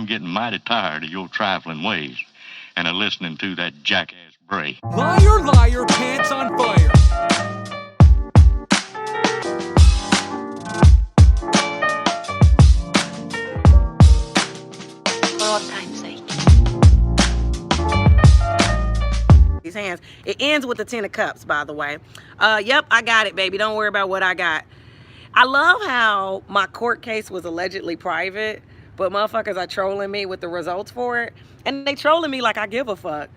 I'm getting mighty tired of your trifling ways and of listening to that jackass bray. Liar, liar, pants on fire. For time's sake. These hands. It ends with the 10 of cups, by the way. Yep, I got it, baby. Don't worry about what I got. I love how my court case was allegedly private, but motherfuckers are trolling me with the results for it. And they trolling me like I give a fuck.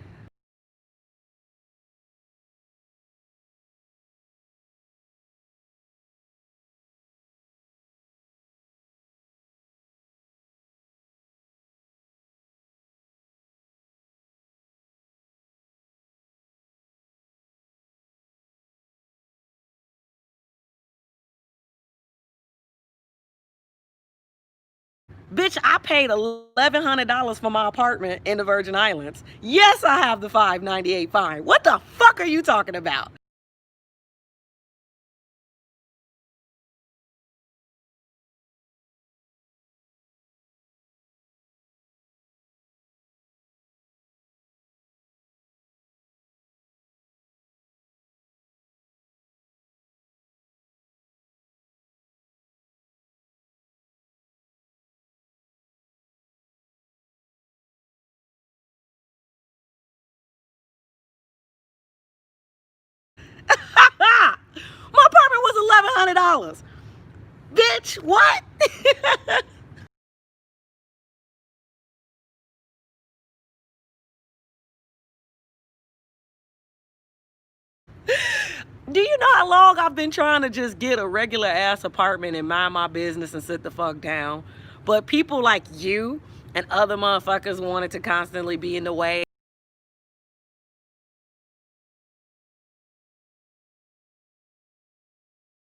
Bitch, I paid $1,100 for my apartment in the Virgin Islands. Yes, I have the $598 fine. What the fuck are you talking about? My apartment was $1,100. Bitch, what? Do you know how long I've been trying to just get a regular ass apartment and mind my business and sit the fuck down? But people like you and other motherfuckers wanted to constantly be in the way.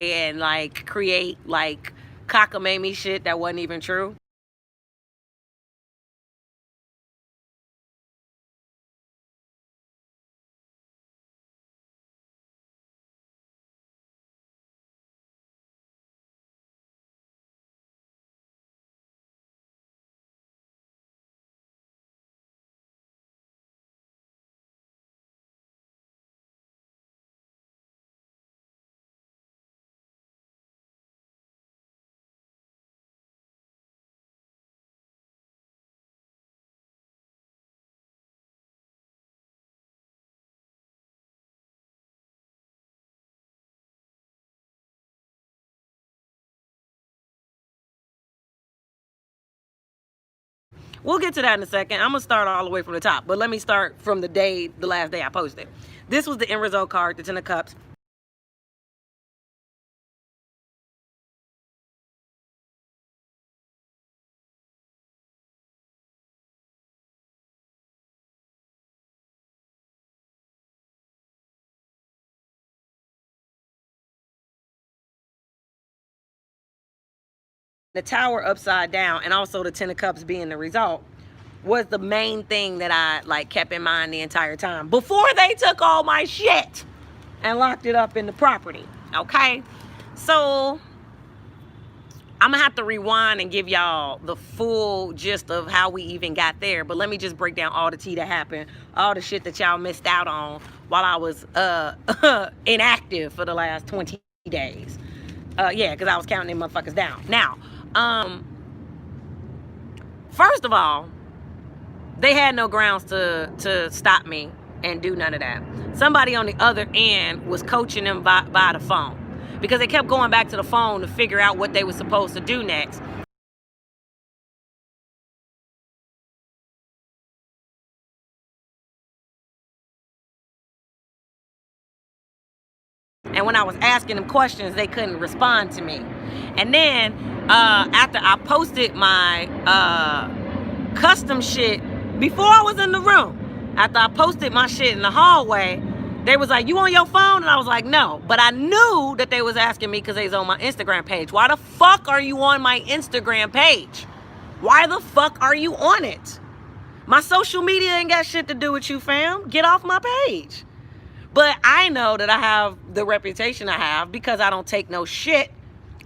And like create like cockamamie shit that wasn't even true. We'll get to that in a second. I'm gonna start all the way from the top, but let me start from the last day I posted. This was the end result card, the 10 of cups. The tower upside down, and also the 10 of cups being the result, was the main thing that I like kept in mind the entire time before they took all my shit and locked it up in the property. Okay, so I'm gonna have to rewind and give y'all the full gist of how we even got there, but let me just break down all the tea that happened, all the shit that y'all missed out on while I was inactive for the last 20 days. Yeah, because I was counting them motherfuckers down. Now, first of all, they had no grounds to stop me and do none of that. Somebody on the other end was coaching them by the phone, because they kept going back to the phone to figure out what they were supposed to do next. And when I was asking them questions, they couldn't respond to me. And then after I posted my custom shit before I was in the room, after I posted my shit in the hallway, they was like, "You on your phone?" And I was like, "No." But I knew that they was asking me because they was on my Instagram page. Why the fuck are you on my Instagram page? Why the fuck are you on it? My social media ain't got shit to do with you, fam. Get off my page. But I know that I have the reputation I have because I don't take no shit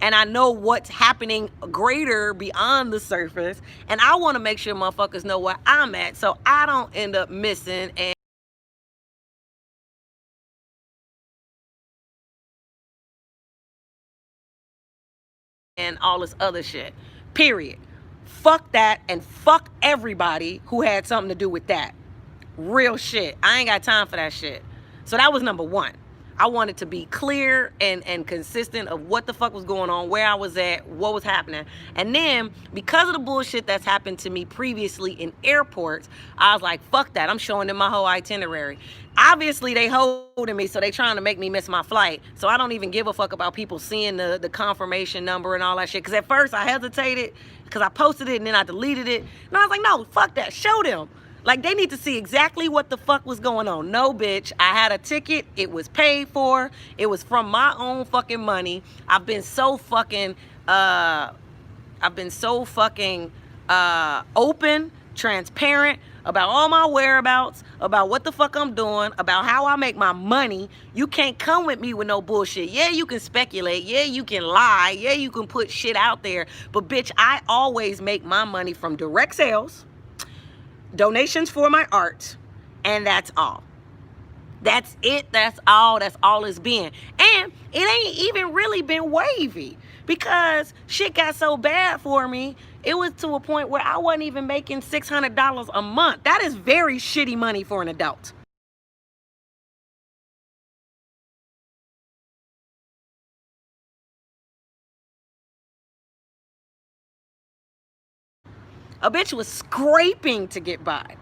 And I know what's happening greater beyond the surface. And I want to make sure motherfuckers know where I'm at so I don't end up missing and all this other shit. Period. Fuck that, and fuck everybody who had something to do with that. Real shit. I ain't got time for that shit. So that was number one. I wanted to be clear and consistent of what the fuck was going on, where I was at, what was happening. And then, because of the bullshit that's happened to me previously in airports, I was like, fuck that. I'm showing them my whole itinerary. Obviously, they holding me, so they trying to make me miss my flight. So I don't even give a fuck about people seeing the confirmation number and all that shit. Because at first, I hesitated because I posted it and then I deleted it. And I was like, no, fuck that. Show them. Like, they need to see exactly what the fuck was going on. No, bitch. I had a ticket. It was paid for. It was from my own fucking money. I've been so fucking open, transparent about all my whereabouts, about what the fuck I'm doing, about how I make my money. You can't come with me with no bullshit. Yeah, you can speculate. Yeah, you can lie. Yeah, you can put shit out there. But, bitch, I always make my money from direct sales, donations for my art, and that's all. That's it. That's all it's been. And it ain't even really been wavy because shit got so bad for me. It was to a point where I wasn't even making $600 a month. That is very shitty money for an adult. A bitch was scraping to get by.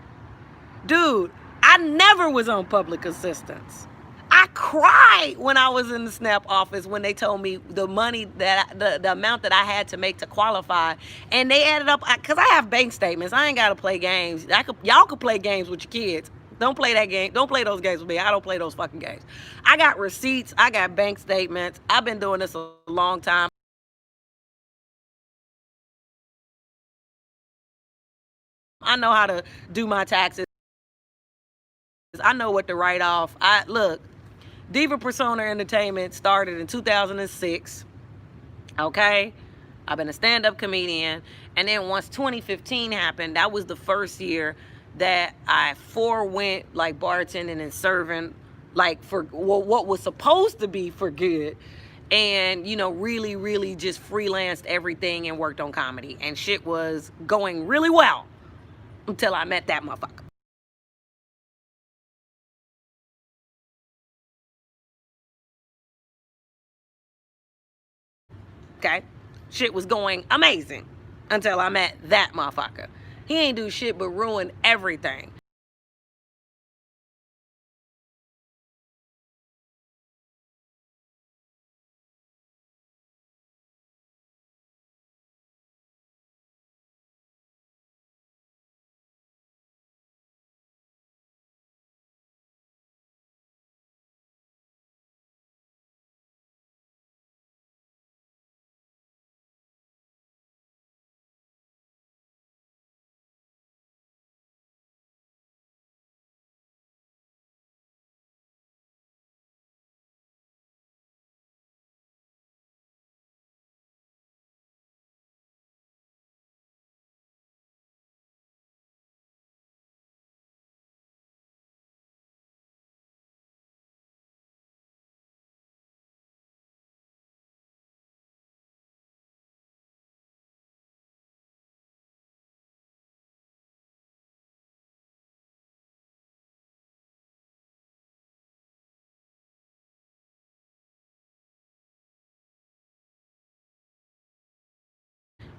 Dude, I never was on public assistance. I cried when I was in the SNAP office when they told me the money that the amount that I had to make to qualify, and they added up because I have bank statements. I ain't gotta play games. Y'all could play games with your kids. Don't play that game. Don't play those games with me. I don't play those fucking games. I got receipts. I got bank statements. I've been doing this a long time. I know how to do my taxes. I know what to write off. Look, Diva Persona Entertainment started in 2006. Okay? I've been a stand-up comedian. And then once 2015 happened, that was the first year that I forewent like bartending and serving like for what was supposed to be for good. And, you know, really, really just freelanced everything and worked on comedy. And shit was going really well until I met that motherfucker. Okay? Shit was going amazing until I met that motherfucker. He ain't do shit but ruin everything.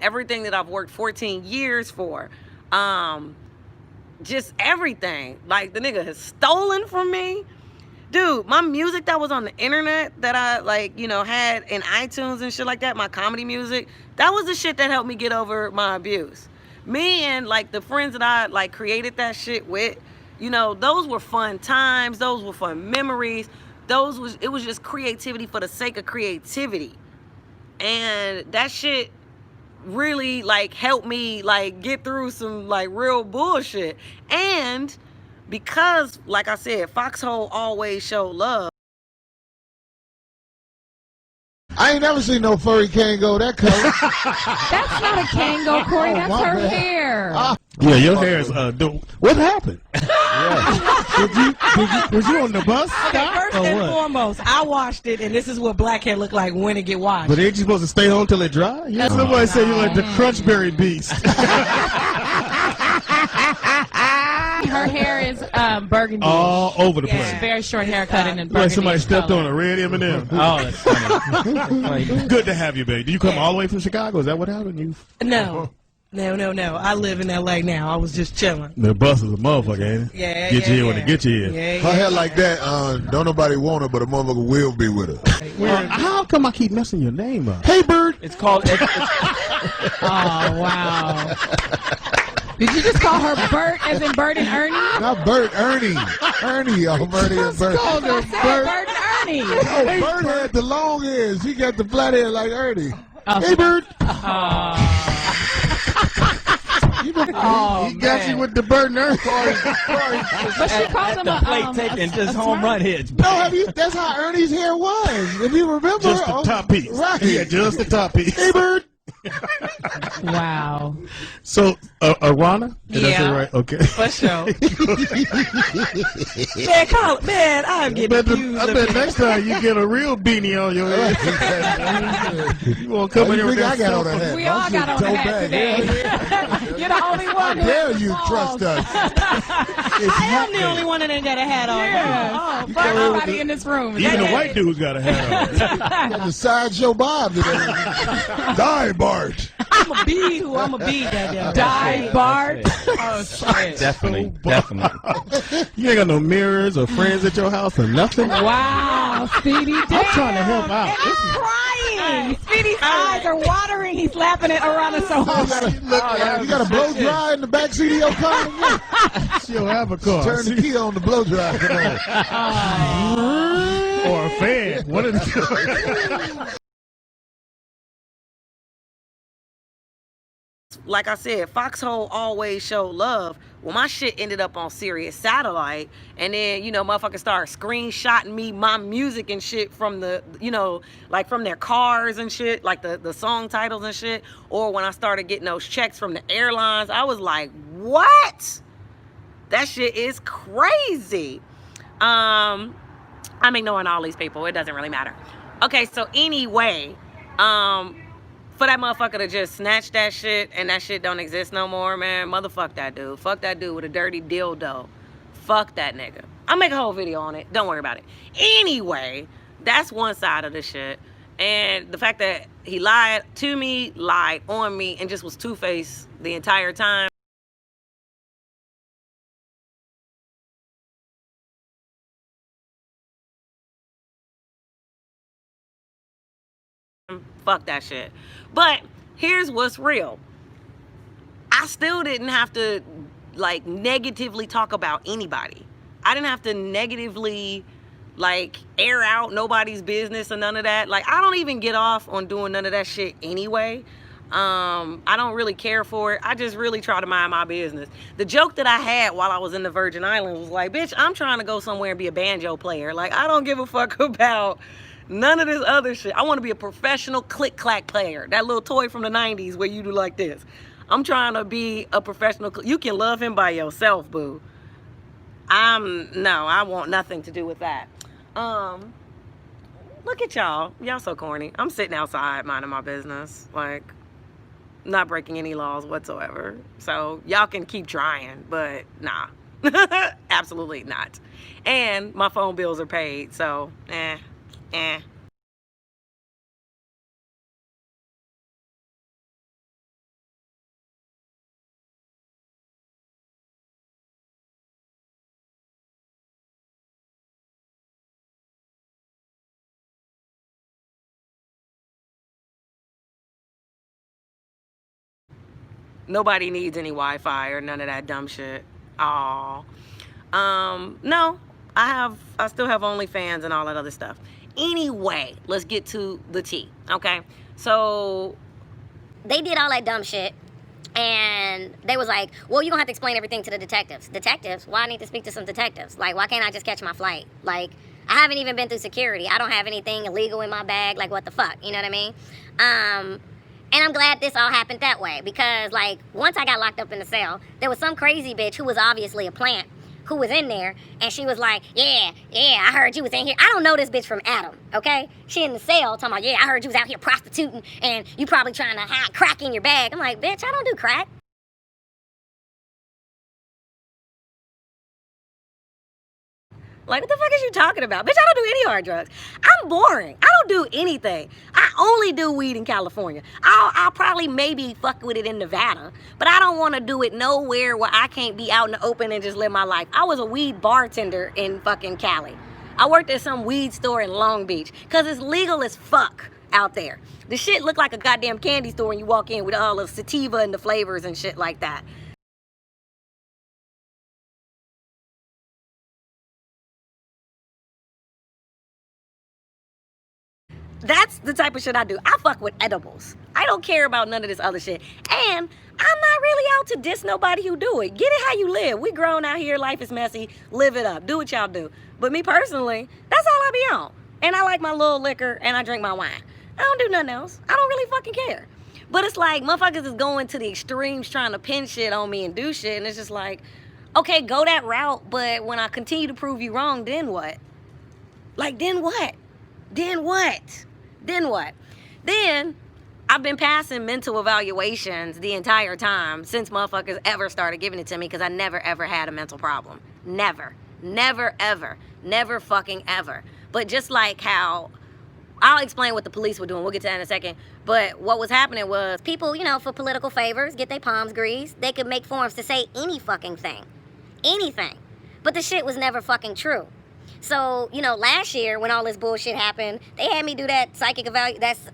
Everything that I've worked 14 years for. Just everything. Like, the nigga has stolen from me. Dude, my music that was on the internet that I, like, you know, had in iTunes and shit like that, my comedy music, that was the shit that helped me get over my abuse. Me and, like, the friends that I, like, created that shit with, you know, those were fun times. Those were fun memories. It was just creativity for the sake of creativity. And that shit really like helped me like get through some like real bullshit. And because, like I said, Foxhole always showed love. I ain't never seen no furry Kango that color. That's not a Kango, Corey. That's my her bad. hair. Yeah, your hair is what happened? Was you on the bus? Okay, first or and what? foremost, I washed it, and this is what black hair look like when it get washed. But ain't you supposed to stay home till it dry? Yeah. Somebody said you like the Crunchberry Beast. Her hair is burgundy. All over the place. Very short haircut and then Like burgundy. somebody stepped on a red M&M. Oh, that's funny. Good to have you, babe. Do you come all the way from Chicago? Is that what happened? You? No. I live in L.A. now. I was just chilling. The bus is a motherfucker, ain't it? Yeah, Get you in when they get you in. Yeah, Her hair like that, don't nobody want her, but a motherfucker will be with her. How come I keep messing your name up? Hey, Bird. It's called. Oh, wow. Did you just call her Bert as in Bert and Ernie? Not Bert, Ernie. Ernie, Ernie and Bert. Called her Bert Bird. and Ernie. Oh, Bert had the long hair. She got the flat hair like Ernie. Hey, Bird. Oh, He got you with the Bird and Ernie. But she called him the plate a tape and just home run hits. No, that's how Ernie's hair was. If you remember. Just the top piece. Right. Yeah, just the top piece. Hey, Bird. Wow. So, Aarona? Did I say Yeah. right? Okay. For sure. Man, I'm getting abused. I bet next time you get a real beanie on your head. You won't come in here with that I got on stuff. that hat? We all got on the hat today. You're the only one. How dare you trust us? I am the only one that ain't got a hat on. Yeah. Fuck everybody in this room. Even the white dude's got a hat on. Got the sideshow Bob today. Die, Bart. I'm a bee who I'm a bee, goddamn. Die Bart. Oh, shit. Definitely. You ain't got no mirrors or friends at your house or nothing. Wow, Speedy. I'm trying to help out. And he's crying. Speedy's eyes are watering. He's laughing at Aarona so hard. You got a blow dry in the backseat of your car? She'll have a car. Turn the key on the blow dry. Come on. Or a fan. One of the Like I said, Foxhole always show love. Well, my shit ended up on Sirius Satellite, and then, motherfuckers started screenshotting me my music and shit from the, like from their cars and shit, like the song titles and shit. Or when I started getting those checks from the airlines, I was like, what? That shit is crazy. I'm ignoring all these people. It doesn't really matter. Okay, so anyway, for that motherfucker to just snatch that shit and that shit don't exist no more, man, motherfuck that dude. Fuck that dude with a dirty dildo. Fuck that nigga. I'll make a whole video on it. Don't worry about it. Anyway, that's one side of the shit. And the fact that he lied to me, lied on me, and just was two-faced the entire time. Fuck that shit. But here's what's real. I still didn't have to like negatively talk about anybody. I didn't have to negatively like air out nobody's business or none of that. Like, I don't even get off on doing none of that shit anyway. I don't really care for it. I just really try to mind my business. The joke that I had while I was in the Virgin Islands was like, bitch, I'm trying to go somewhere and be a banjo player. Like, I don't give a fuck about none of this other shit. I want to be a professional click-clack player. That little toy from the 90s where you do like this. I'm trying to be a professional. You can love him by yourself, boo. No, I want nothing to do with that. Look at y'all. Y'all so corny. I'm sitting outside minding my business. Like, not breaking any laws whatsoever. So y'all can keep trying, but nah. Absolutely not. And my phone bills are paid, so nobody needs any Wi-Fi or none of that dumb shit. Aww. No, I still have OnlyFans and all that other stuff. Anyway, let's get to the tea, okay? So they did all that dumb shit, and they was like, well, you're gonna have to explain everything to the detectives. Detectives? Why I need to speak to some detectives? Like, why can't I just catch my flight? Like, I haven't even been through security. I don't have anything illegal in my bag. Like, what the fuck? You know what I mean? And I'm glad this all happened that way because, like, once I got locked up in the cell, there was some crazy bitch who was obviously a plant who was in there, and she was like, yeah, I heard you was in here. I don't know this bitch from Adam, okay? She in the cell talking about, yeah, I heard you was out here prostituting, and you probably trying to hide crack in your bag. I'm like, bitch, I don't do crack. Like, what the fuck is you talking about? Bitch, I don't do any hard drugs. I'm boring. I don't do anything. I only do weed in California. I'll probably maybe fuck with it in Nevada, but I don't want to do it nowhere where I can't be out in the open and just live my life. I was a weed bartender in fucking Cali. I worked at some weed store in Long Beach because it's legal as fuck out there. The shit look like a goddamn candy store when you walk in with all the sativa and the flavors and shit like that. That's the type of shit I do. I fuck with edibles. I don't care about none of this other shit. And I'm not really out to diss nobody who do it. Get it how you live. We grown out here. Life is messy. Live it up. Do what y'all do. But me personally, that's all I be on. And I like my little liquor and I drink my wine. I don't do nothing else. I don't really fucking care. But it's like motherfuckers is going to the extremes trying to pin shit on me and do shit. And it's just like, okay, go that route. But when I continue to prove you wrong, then what? Like, then what? Then what? Then what? Then I've been passing mental evaluations the entire time since motherfuckers ever started giving it to me because I never ever had a mental problem. Never. Never ever. Never fucking ever. But just like how, I'll explain what the police were doing. We'll get to that in a second. But what was happening was people, you know, for political favors, get their palms greased. They could make forms to say any fucking thing. Anything. But the shit was never fucking true. So, you know, last year when all this bullshit happened, they had me do that psychiatric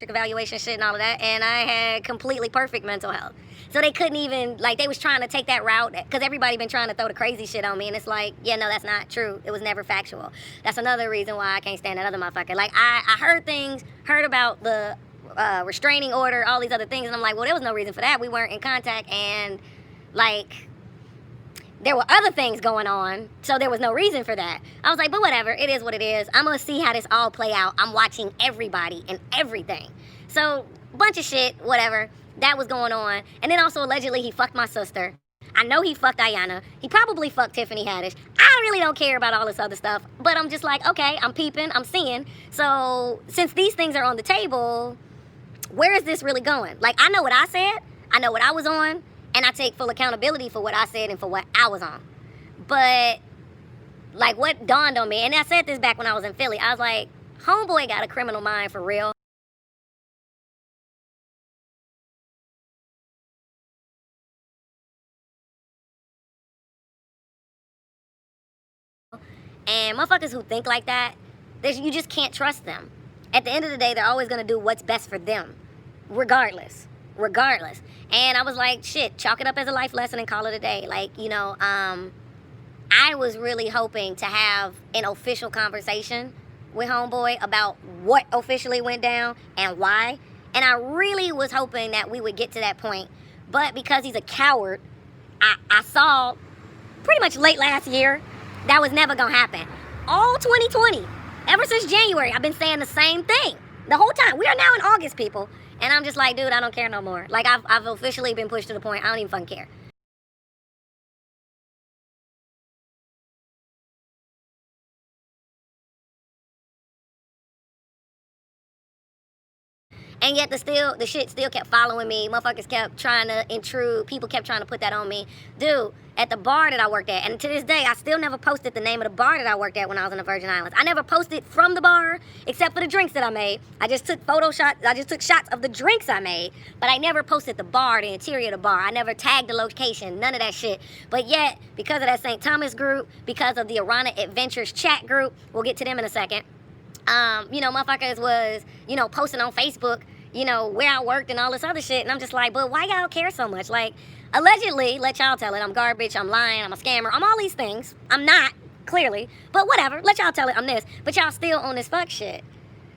evaluation shit and all of that, and I had completely perfect mental health. So they couldn't even, like, they was trying to take that route, because everybody been trying to throw the crazy shit on me, and it's like, yeah, no, that's not true. It was never factual. That's another reason why I can't stand that other motherfucker. Like, I heard things, heard about the restraining order, all these other things, and I'm like, well, there was no reason for that. We weren't in contact, and, like, there were other things going on, so there was no reason for that. I was like, but whatever, it is what it is. I'm gonna see how this all play out. I'm watching everybody and everything. So, bunch of shit, whatever, that was going on. And then also, allegedly, he fucked my sister. I know he fucked Aarona. He probably fucked Tiffany Haddish. I really don't care about all this other stuff, but I'm just like, okay, I'm peeping, I'm seeing. So, since these things are on the table, where is this really going? Like, I know what I said, I know what I was on, and I take full accountability for what I said and for what I was on. But, like, what dawned on me, and I said this back when I was in Philly, I was like, homeboy got a criminal mind for real. And motherfuckers who think like that, you just can't trust them. At the end of the day, they're always going to do what's best for them, regardless. And I was like, shit, chalk it up as a life lesson and call it a day. Like, you know, I was really hoping to have an official conversation with homeboy about what officially went down and why. And I really was hoping that we would get to that point. But because he's a coward, I saw pretty much late last year that was never going to happen. All 2020, ever since January, I've been saying the same thing the whole time. We are now in August, people. And I'm just like, dude, I don't care no more. Like, I've officially been pushed to the point I don't even fucking care. And yet the shit still kept following me. Motherfuckers kept trying to intrude. People kept trying to put that on me. Dude, at the bar that I worked at, and to this day, I still never posted the name of the bar that I worked at when I was in the Virgin Islands. I never posted from the bar, except for the drinks that I made. I just took shots of the drinks I made, but I never posted the bar, the interior of the bar. I never tagged the location, none of that shit. But yet, because of that St. Thomas group, because of the Aarona Adventures chat group, we'll get to them in a second. You know, motherfuckers was, you know, posting on Facebook, you know, where I worked and all this other shit. And I'm just like, but why y'all care so much? Like, allegedly, let y'all tell it, I'm garbage, I'm lying, I'm a scammer, I'm all these things. I'm not, clearly. But whatever, let y'all tell it I'm this. But y'all still on this fuck shit.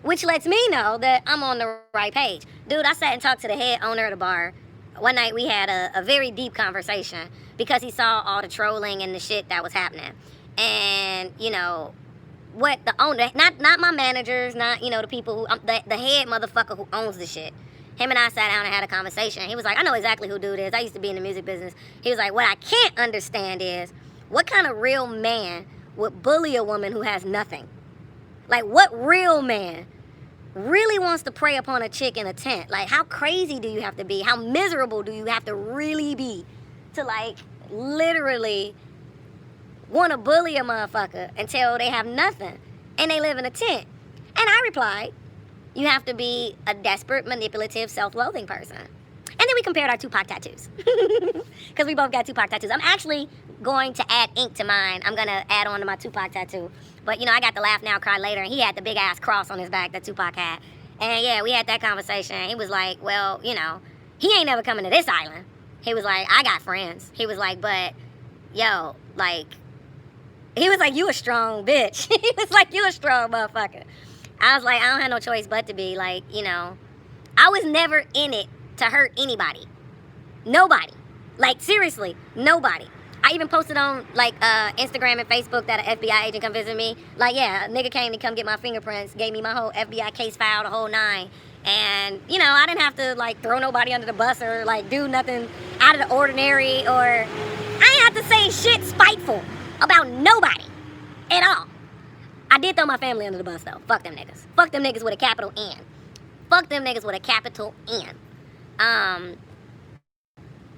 Which lets me know that I'm on the right page. Dude, I sat and talked to the head owner of the bar. One night we had a very deep conversation because he saw all the trolling and the shit that was happening. And, you know, what the owner, not my managers, not, the people who, the head motherfucker who owns the shit. Him and I sat down and had a conversation. He was like, I know exactly who dude is. I used to be in the music business. He was like, what I can't understand is what kind of real man would bully a woman who has nothing? Like, what real man really wants to prey upon a chick in a tent? Like, how crazy do you have to be? How miserable do you have to really be to, like, literally want to bully a motherfucker until they have nothing and they live in a tent? And I replied, you have to be a desperate, manipulative, self-loathing person. And then we compared our Tupac tattoos. Because we both got Tupac tattoos. I'm actually going to add ink to mine. I'm going to add on to my Tupac tattoo. But, I got the laugh now, cry later. And he had the big-ass cross on his back that Tupac had. And, yeah, we had that conversation. He was like, well, he ain't never coming to this island. He was like, I got friends. He was like, but, yo, like, he was like, you a strong bitch. He was like, you a strong motherfucker. I was like, I don't have no choice but to be like, I was never in it to hurt anybody. Nobody. Like, seriously, nobody. I even posted on, like, Instagram and Facebook that an FBI agent come visit me. Like, yeah, a nigga came to come get my fingerprints, gave me my whole FBI case file, the whole 9. And, I didn't have to, like, throw nobody under the bus or, like, do nothing out of the ordinary, or I ain't have to say shit spiteful about nobody at all. I did throw my family under the bus, though. Fuck them niggas. Fuck them niggas with a capital N. Fuck them niggas with a capital N.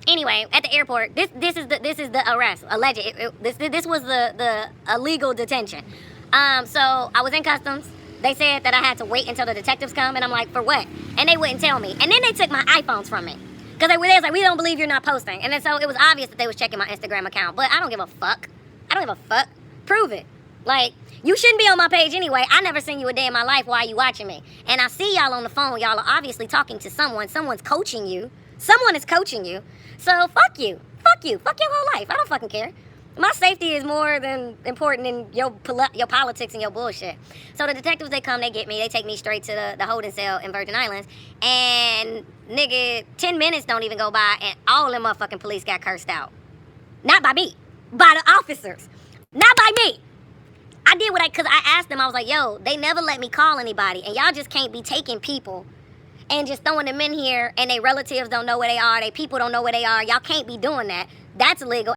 Anyway, at the airport, this is the arrest, alleged. This was the illegal detention. So I was in customs. They said that I had to wait until the detectives come, and I'm like, for what? And they wouldn't tell me. And then they took my iPhones from me. Because they was like, we don't believe you're not posting. And then so it was obvious that they was checking my Instagram account. But I don't give a fuck. I don't give a fuck. Prove it. Like, you shouldn't be on my page anyway. I never seen you a day in my life. Why are you watching me? And I see y'all on the phone. Y'all are obviously talking to someone. Someone's coaching you. Someone is coaching you. So fuck you. Fuck you. Fuck your whole life. I don't fucking care. My safety is more than important than your politics and your bullshit. So the detectives, they come, they get me. They take me straight to the holding cell in Virgin Islands. And, nigga, 10 minutes don't even go by, and all them motherfucking police got cursed out. Not by me. By the officers. Not by me. I did because I asked them, I was like, yo, they never let me call anybody, and y'all just can't be taking people and just throwing them in here, and their relatives don't know where they are, their people don't know where they are. Y'all can't be doing that. That's illegal.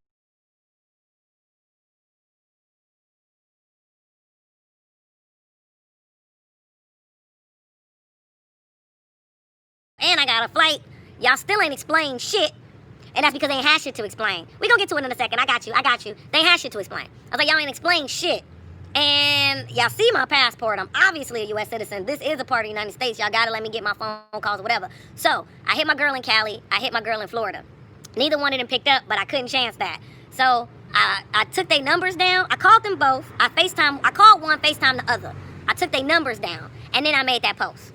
And I got a flight. Y'all still ain't explained shit. And that's because they ain't had shit to explain. We gonna get to it in a second. I got you. They ain't had shit to explain. I was like, y'all ain't explained shit. And y'all see my passport. I'm obviously a U.S. citizen. This is a part of the United States. Y'all gotta let me get my phone calls or whatever. So I hit my girl in Cali. I hit my girl in Florida. Neither one of them picked up, but I couldn't chance that. So I took their numbers down. I called them both. I called one, FaceTime the other. I took their numbers down, and then I made that post.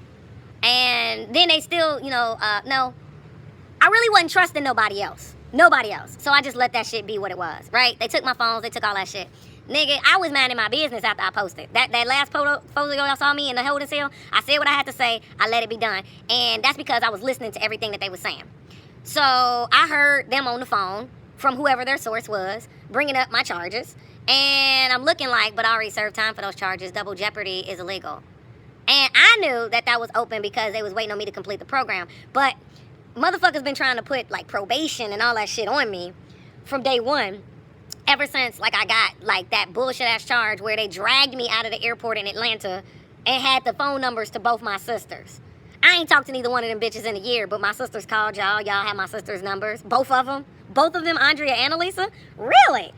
And then they still, no. I really wasn't trusting nobody else. So I just let that shit be what it was, right? They took my phones. They took all that shit. Nigga, I was minding my business after I posted. That last photo y'all saw me in the holding cell, I said what I had to say. I let it be done. And that's because I was listening to everything that they were saying. So I heard them on the phone from whoever their source was, bringing up my charges. And I'm looking like, but I already served time for those charges. Double jeopardy is illegal. And I knew that was open because they was waiting on me to complete the program. But motherfuckers been trying to put, like, probation and all that shit on me from day one. Ever since, like, I got, like, that bullshit-ass charge where they dragged me out of the airport in Atlanta and had the phone numbers to both my sisters. I ain't talked to neither one of them bitches in a year, but my sisters called y'all. Y'all have my sisters' numbers. Both of them, Andrea and Elisa. Really?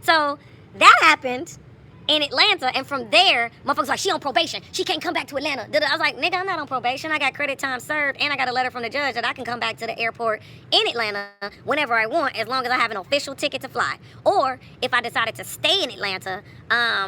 So that happened in Atlanta, and from there, motherfuckers like, she on probation. She can't come back to Atlanta. I was like, nigga, I'm not on probation. I got credit time served, and I got a letter from the judge that I can come back to the airport in Atlanta whenever I want, as long as I have an official ticket to fly. Or if I decided to stay in Atlanta,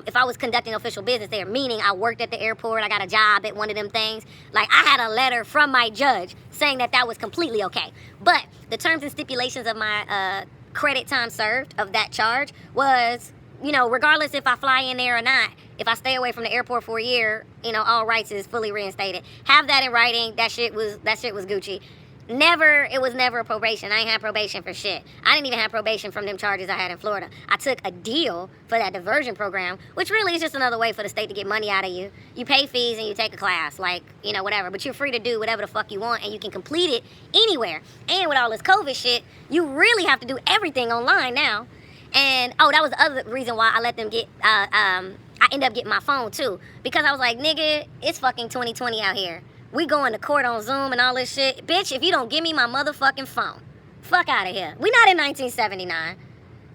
if I was conducting official business there, meaning I worked at the airport, I got a job at one of them things, like, I had a letter from my judge saying that was completely okay. But the terms and stipulations of my credit time served of that charge was, regardless if I fly in there or not, if I stay away from the airport for a year, all rights is fully reinstated. Have that in writing. That shit was Gucci. It was never a probation. I ain't had probation for shit. I didn't even have probation from them charges I had in Florida. I took a deal for that diversion program, which really is just another way for the state to get money out of you. You pay fees and you take a class, like, you know, whatever. But you're free to do whatever the fuck you want, and you can complete it anywhere. And with all this COVID shit, you really have to do everything online now. And, that was the other reason why I let them get, I ended up getting my phone, too. Because I was like, nigga, it's fucking 2020 out here. We going to court on Zoom and all this shit. Bitch, if you don't give me my motherfucking phone, fuck out of here. We not in 1979.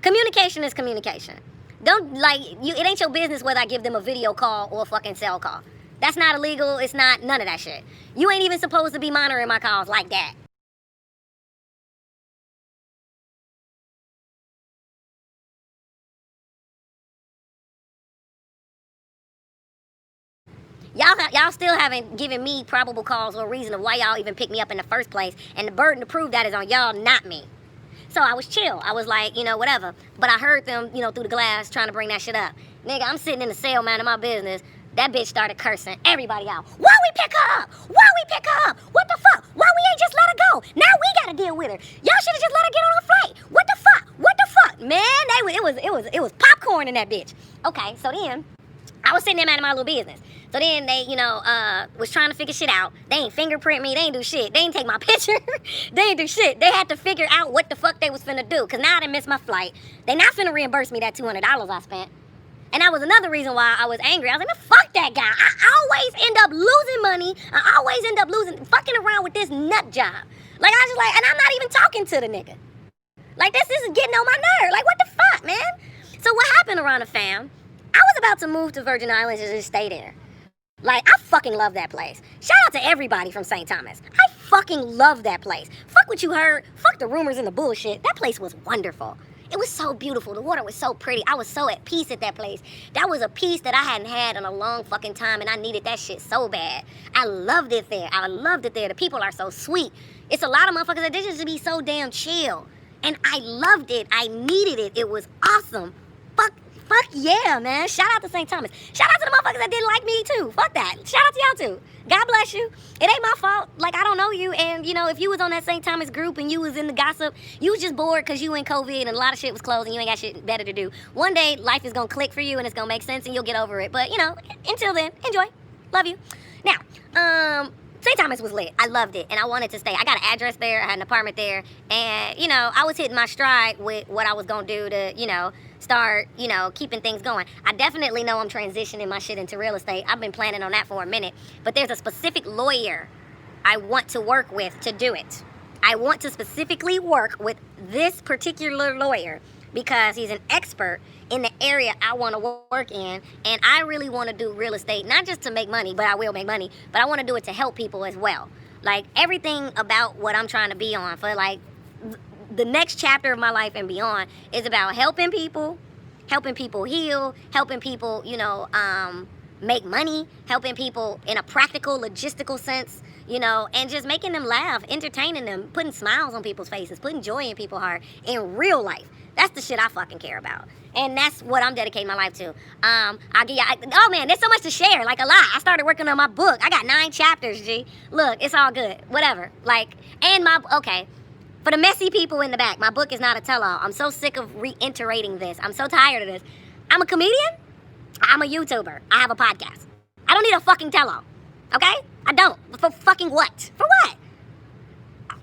Communication is communication. It ain't your business whether I give them a video call or a fucking cell call. That's not illegal. It's not none of that shit. You ain't even supposed to be monitoring my calls like that. Y'all still haven't given me probable cause or reason of why y'all even picked me up in the first place, and the burden to prove that is on y'all, not me. So I was chill. I was like, you know, whatever. But I heard them, you know, through the glass trying to bring that shit up. Nigga, I'm sitting in the cell, minding my business. That bitch started cursing everybody out. Why we pick her up? Why we pick her up? What the fuck? Why we ain't just let her go? Now we gotta deal with her. Y'all should have just let her get on a flight. What the fuck? What the fuck? Man, it was popcorn in that bitch. Okay, so then I was sitting there minding my little business. So then they, you know, was trying to figure shit out. They ain't fingerprint me. They ain't do shit. They ain't take my picture. They ain't do shit. They had to figure out what the fuck they was finna do. Because now I done missed my flight. They not finna reimburse me that $200 I spent. And that was another reason why I was angry. I was like, man, fuck that guy. I always end up losing money. I always end up fucking around with this nut job. Like, I just like, and I'm not even talking to the nigga. Like, this is getting on my nerve. Like, what the fuck, man? So what happened around the fam? I was about to move to Virgin Islands and just stay there. Like, I fucking love that place. Shout out to everybody from St. Thomas. I fucking love that place. Fuck what you heard. Fuck the rumors and the bullshit. That place was wonderful. It was so beautiful. The water was so pretty. I was so at peace at that place. That was a peace that I hadn't had in a long fucking time, and I needed that shit so bad. I loved it there. I loved it there. The people are so sweet. It's a lot of motherfuckers that just be so damn chill. And I loved it. I needed it. It was awesome. Fuck yeah, man. Shout out to St. Thomas. Shout out to the motherfuckers that didn't like me, too. Fuck that. Shout out to y'all, too. God bless you. It ain't my fault. Like, I don't know you. And, you know, if you was on that St. Thomas group and you was in the gossip, you was just bored because you in COVID and a lot of shit was closed and you ain't got shit better to do. One day, life is going to click for you and it's going to make sense and you'll get over it. But, you know, until then, enjoy. Love you. Now, St. Thomas was lit. I loved it, and I wanted to stay. I got an address there. I had an apartment there, and, you know, I was hitting my stride with what I was going to do to, you know, start, you know, keeping things going. I definitely know I'm transitioning my shit into real estate. I've been planning on that for a minute, but there's a specific lawyer I want to work with to do it. I want to specifically work with this particular lawyer because he's an expert in the area I want to work in, and I really want to do real estate, not just to make money, but I will make money, but I want to do it to help people as well. Like, everything about what I'm trying to be on for, like, the next chapter of my life and beyond is about helping people heal, helping people, you know, make money, helping people in a practical, logistical sense, you know, and just making them laugh, entertaining them, putting smiles on people's faces, putting joy in people's heart in real life. That's the shit I fucking care about. And that's what I'm dedicating my life to. Oh man, there's so much to share, like a lot. I started working on my book. I got 9 chapters, G. Look, it's all good, whatever. Like, and okay. For the messy people in the back, my book is not a tell-all. I'm so sick of reiterating this. I'm so tired of this. I'm a comedian. I'm a YouTuber. I have a podcast. I don't need a fucking tell-all, okay? I don't. For fucking what? For what?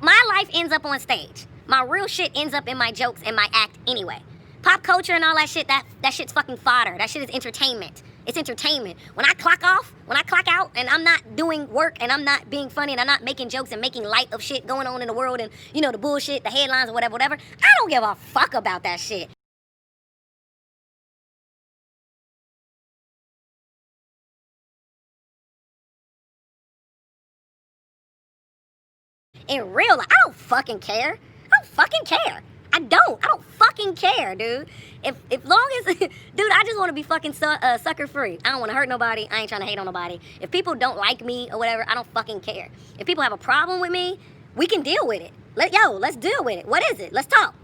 My life ends up on stage. My real shit ends up in my jokes and my act anyway. Pop culture and all that shit, that shit's fucking fodder. That shit is entertainment. It's entertainment. When I clock out, and I'm not doing work, and I'm not being funny, and I'm not making jokes and making light of shit going on in the world, and, you know, the bullshit, the headlines, or whatever, I don't give a fuck about that shit. In real life, I don't fucking care. I don't fucking care, dude. If long as, dude, I just want to be fucking sucker free. I don't want to hurt nobody. I ain't trying to hate on nobody. If people don't like me or whatever, I don't fucking care. If people have a problem with me, we can deal with it. Let's deal with it. What is it? Let's talk.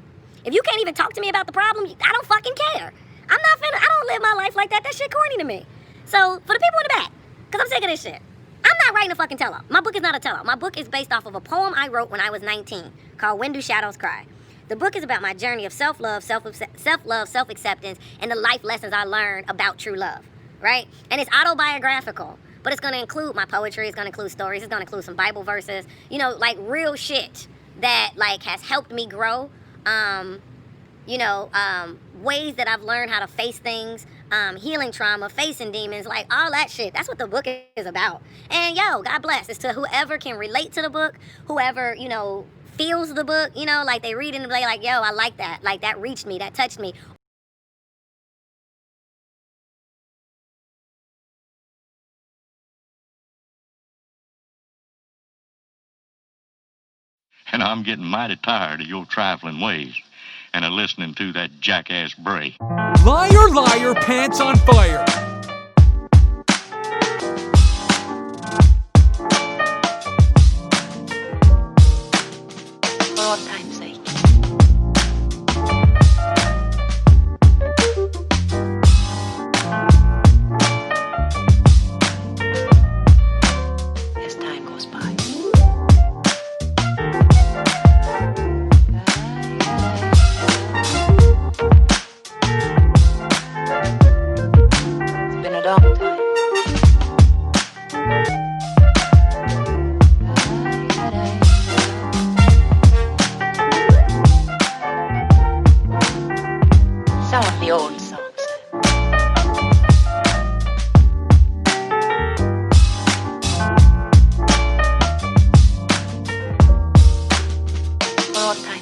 If you can't even talk to me about the problem, I don't fucking care. I don't live my life like that. That shit corny to me. So, for the people in the back, because I'm sick of this shit, I'm not writing a fucking tell-all. My book is not a tell-all. My book is based off of a poem I wrote when I was 19 called When Do Shadows Cry? The book is about my journey of self-love, self-acceptance, and the life lessons I learned about true love, right? And it's autobiographical, but it's going to include my poetry, it's going to include stories, it's going to include some Bible verses, you know, like real shit that like has helped me grow, ways that I've learned how to face things, healing trauma, facing demons, like all that shit. That's what the book is about. And yo, God bless. It's to whoever can relate to the book, whoever, you know, feels the book, you know, like they read it and they like, yo, I like that. Like that reached me, that touched me. And I'm getting mighty tired of your trifling ways and of listening to that jackass bray. Liar, liar, pants on fire. For all time's sake. As time goes by. It's been a long time. Some of the old songs. For all time.